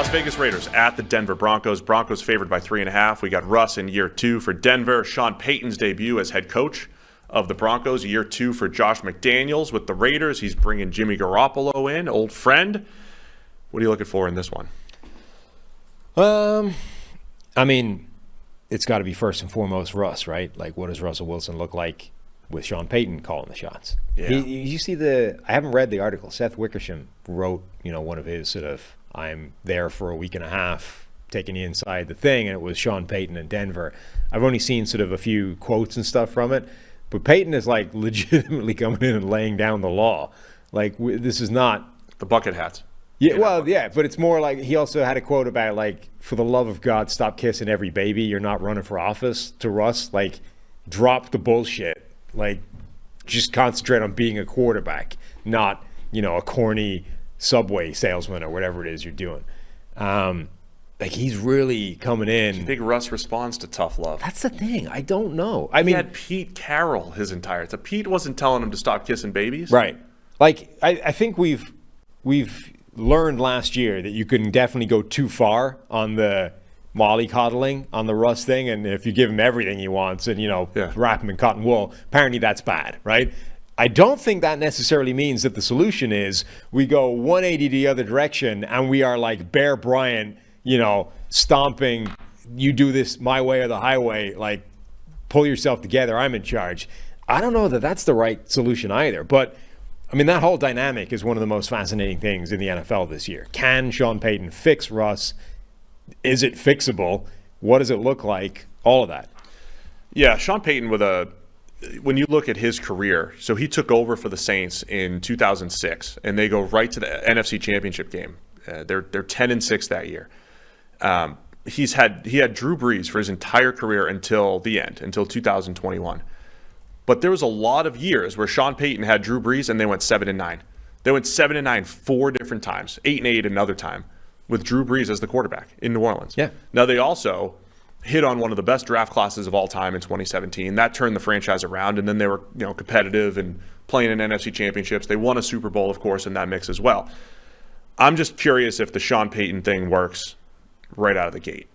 Las Vegas Raiders at the Denver Broncos. Broncos favored by 3.5. We got Russ in year 2 for Denver. Sean Payton's debut as head coach of the Broncos. Year 2 for Josh McDaniels with the Raiders. He's bringing Jimmy Garoppolo in, old friend. What are you looking for in this one? I mean, it's got to be first and foremost Russ, right? Like, what does Russell Wilson look like with Sean Payton calling the shots? Yeah. You see I haven't read the article. Seth Wickersham wrote, one of his sort of, I'm there for a week and a half, taking you inside the thing, and it was Sean Payton in Denver. I've only seen sort of a few quotes and stuff from it, but Payton is like legitimately coming in and laying down the law. Like, this is not the bucket hats. Yeah, well, yeah, but it's more like he also had a quote about, like, for the love of God, stop kissing every baby. You're not running for office. To Russ, like, drop the bullshit. Like, just concentrate on being a quarterback, not, a corny Subway salesman or whatever it is you're doing. Like, he's really coming in. Do you think Russ responds to tough love? That's the thing. I don't know. He had Pete Carroll his entire time. Pete wasn't telling him to stop kissing babies. Right. Like, I think we've learned last year that you can definitely go too far on the mollycoddling on the Russ thing, and if you give him everything he wants and wrap him in cotton wool, apparently that's bad, right? I don't think that necessarily means that the solution is we go 180 the other direction and we are like Bear Bryant, stomping, you do this my way or the highway, like, pull yourself together, I'm in charge. I don't know that that's the right solution either, but that whole dynamic is one of the most fascinating things in the NFL this year. Can Sean Payton fix Russ? Is it fixable? What does it look like? All of that. Yeah, Sean Payton when you look at his career, so he took over for the Saints in 2006, and they go right to the NFC Championship game. They're 10-6 that year. He had Drew Brees for his entire career until the end, until 2021. But there was a lot of years where Sean Payton had Drew Brees and they went 7-9. They went 7-9 4 different times, 8-8 another time, with Drew Brees as the quarterback in New Orleans. Yeah. Now they also hit on one of the best draft classes of all time in 2017. That turned the franchise around, and then they were competitive and playing in NFC championships. They won a Super Bowl, of course, in that mix as well. I'm just curious if the Sean Payton thing works right out of the gate.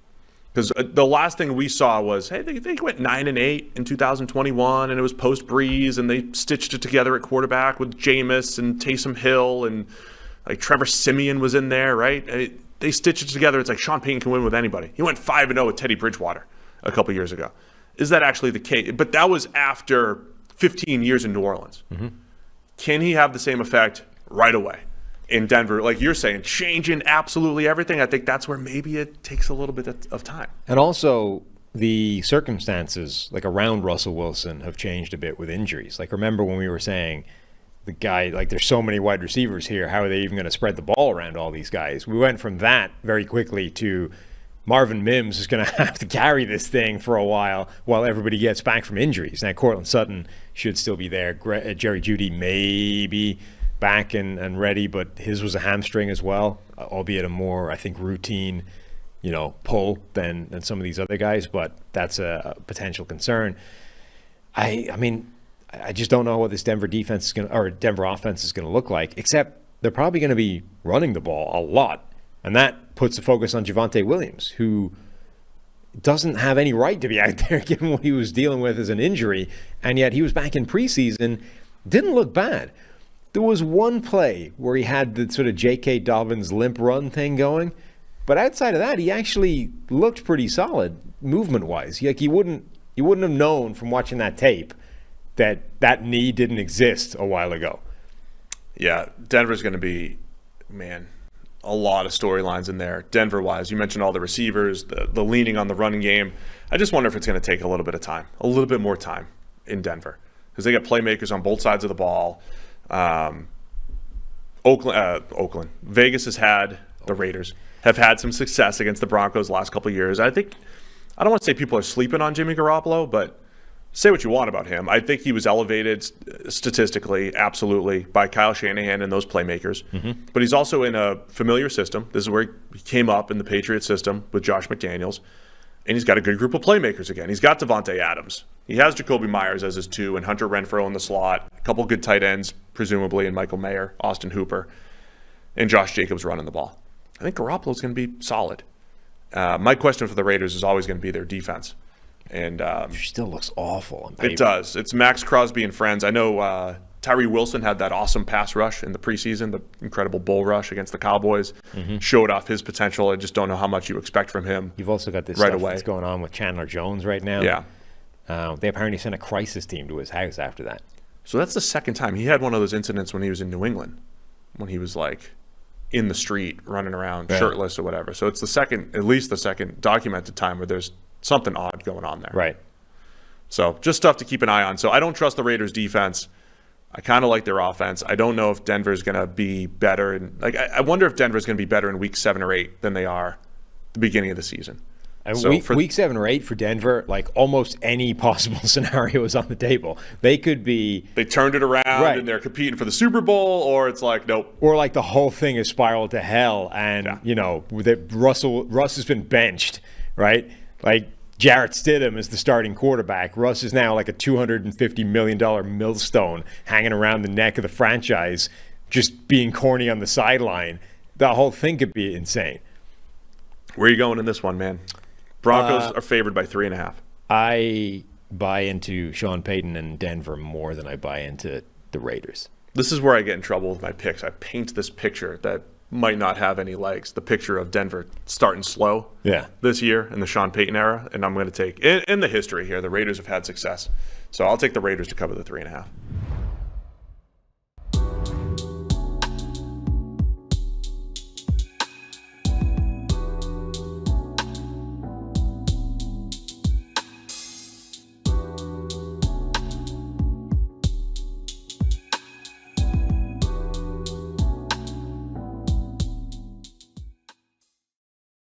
Because the last thing we saw was, hey, they went 9-8 in 2021, and it was post-Breeze, and they stitched it together at quarterback with Jameis and Taysom Hill, and like Trevor Siemian was in there, right? They stitched it together. It's like Sean Payton can win with anybody. He went 5-0 with Teddy Bridgewater a couple years ago. Is that actually the case? But that was after 15 years in New Orleans. Mm-hmm. Can he have the same effect right away in Denver? Like you're saying, changing absolutely everything. I think that's where maybe it takes a little bit of time. And also the circumstances like around Russell Wilson have changed a bit with injuries. Like, remember when we were saying the guy, like, there's so many wide receivers here, how are they even going to spread the ball around all these guys? We went from that very quickly to Marvin Mims is going to have to carry this thing for a while everybody gets back from injuries. Now, Cortland Sutton should still be there. Jerry Jeudy may be back and ready, but his was a hamstring as well, albeit a more, I think, routine, pull than some of these other guys, but that's a potential concern. I just don't know what this Denver offense is going to look like, except they're probably going to be running the ball a lot. And that puts the focus on Javonte Williams, who doesn't have any right to be out there given what he was dealing with as an injury. And yet he was back in preseason, didn't look bad. There was one play where he had the sort of J.K. Dobbins limp run thing going. But outside of that, he actually looked pretty solid movement-wise. Like, you wouldn't have known from watching that tape that knee didn't exist a while ago. Yeah, Denver's going to be, a lot of storylines in there. Denver-wise, you mentioned all the receivers, the leaning on the running game. I just wonder if it's going to take a little bit of time, a little bit more time in Denver, because they got playmakers on both sides of the ball. Oakland. Vegas has had, the Raiders have had some success against the Broncos the last couple of years. I don't want to say people are sleeping on Jimmy Garoppolo, but say what you want about him. I think he was elevated statistically, absolutely, by Kyle Shanahan and those playmakers. Mm-hmm. But he's also in a familiar system. This is where he came up in the Patriot system with Josh McDaniels. And he's got a good group of playmakers again. He's got Devontae Adams. He has Jacoby Myers as his 2 and Hunter Renfrow in the slot. A couple good tight ends, presumably, and Michael Mayer, Austin Hooper, and Josh Jacobs running the ball. I think Garoppolo's going to be solid. My question for the Raiders is always going to be their defense. And Which still looks awful on paper. it does. It's Max Crosby and friends. I know Tyree Wilson had that awesome pass rush in the preseason, the incredible bull rush against the Cowboys. Showed off his potential. I just don't know how much you expect from him. You've also got this right stuff away. that's going on with Chandler Jones right now. Yeah. They apparently sent a crisis team to his house after that. So that's the second time. He had one of those incidents when he was in New England, when he was like in the street running around shirtless or whatever. So it's at least the second documented time where there's something odd going on there. Right. So just stuff to keep an eye on. So I don't trust the Raiders defense. I kind of like their offense. I don't know if Denver's going to be better. And I wonder if Denver's going to be better in week 7 or 8 than they are the beginning of the season. And So week 7 or 8 for Denver, like almost any possible scenario is on the table. They could be, They turned it around Right. and they're competing for the Super Bowl, or it's like, nope. or like the whole thing is spiraled to hell, and Russ has been benched, right? Like Jarrett Stidham is the starting quarterback. Russ is now like a $250 million millstone hanging around the neck of the franchise, just being corny on the sideline. The whole thing could be insane. Where are you going in this one, man? Broncos are favored by 3.5. I buy into Sean Payton and Denver more than I buy into the Raiders. This is where I get in trouble with my picks. I paint this picture that might not have any legs, the picture of Denver starting slow this year in the Sean Payton era, and I'm going to take, in the history here, the Raiders have had success. So I'll take the Raiders to cover the 3.5.